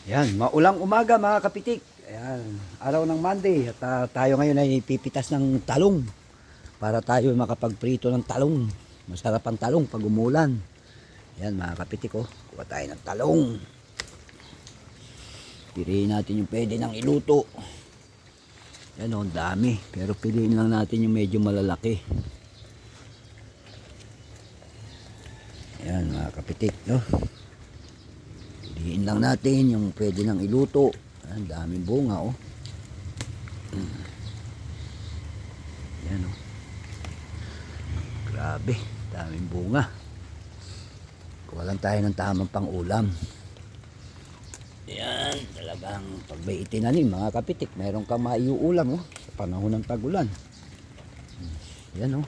Yan, maulang umaga mga kapitik. Ayan, araw ng Monday at tayo ngayon ay pipitas ng talong para tayo makapagprito ng talong. Masarap ang talong pag umulan. Yan mga kapitik, oh, kuha tayo ng talong. Piliin natin yung pwede nang iluto. Yan, oh, ang dami, pero piliin lang natin yung medyo malalaki. Yan mga kapitik, no? Piliin lang natin yung pwede nang iluto. Ang daming bunga, oh. Yan, oh. Grabe, daming bunga. Kuha lang tayo ng tamang pang ulam. Yan, talagang pag may itinanim mga kapitik, meron kang maiuulam, oh, sa panahon ng tag-ulan. Yan, oh.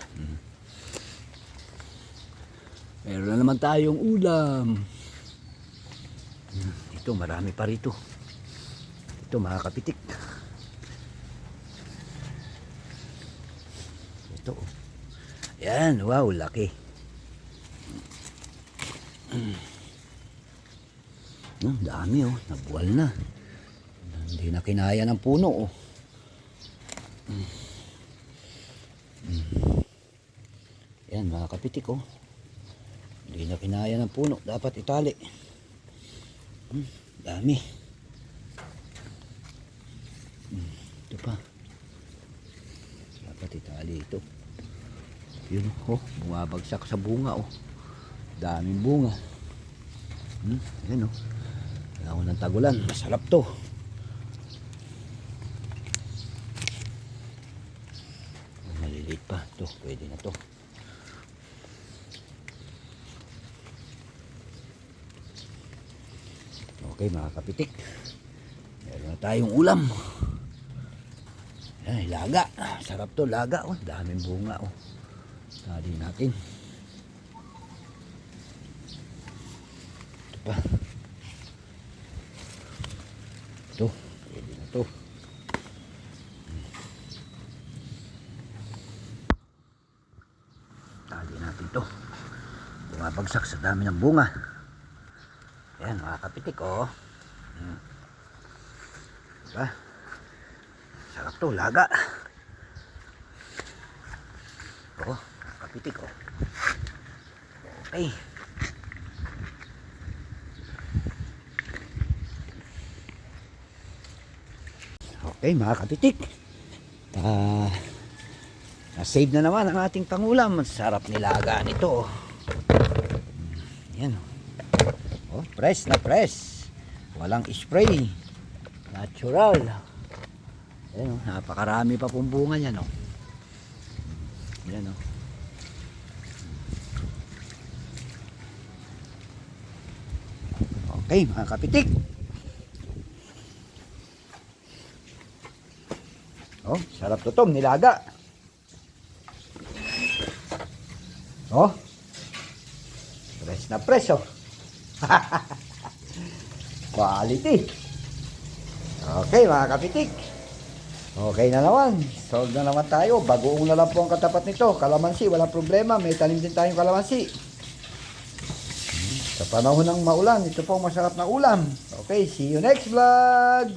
Meron na naman tayong ulam. Ito, marami pa rito. Ito mga kapitik. Ito, oh. Yan, wow, laki. Dami, oh, nabuwal na. Hindi na kinaya ng puno, oh. Yan mga kapitik, oh. Hindi na kinaya ng puno, dapat itali. Dami. Ito pa. Dapat itali ito. Yun, oh, bumabagsak sa bunga, oh. Daming bunga. Yan, oh. Panahon ng tagulan, masarap to. Maliliit pa. Ito, pwede na to. Okay mga kapitik, meron na tayong ulam. Ay, laga, sarap to, laga, oh. Daming bunga, oh. Tali natin. Ito pa. Ito, pwede na to. Tali natin to. Bumabagsak sa dami ng bunga. Ayan mga kapitik, oh. Diba? Sarap to, laga. Oh, mga kapitik, oh. Okay. Okay mga kapitik. Na-save na naman ang ating pangulam. Sarap nilaga nito, oh. Ayan, oh. Oh, press na press. Walang spray. Natural. Ayan, oh, napakarami pa pong bunga niyan, oh. Ayan, oh. Okay, mga kapitik. Oh, sarap to tong nilaga. Oh. Press na press, oh. Quality. Okay mga kapitik, okay na naman, solve na naman tayo. Bagoong na lang po ang katapat nito. Kalamansi, walang problema, may tanim din tayong kalamansi. Sa panahon ng maulan, ito po masarap na ulam. Okay, see you next vlog.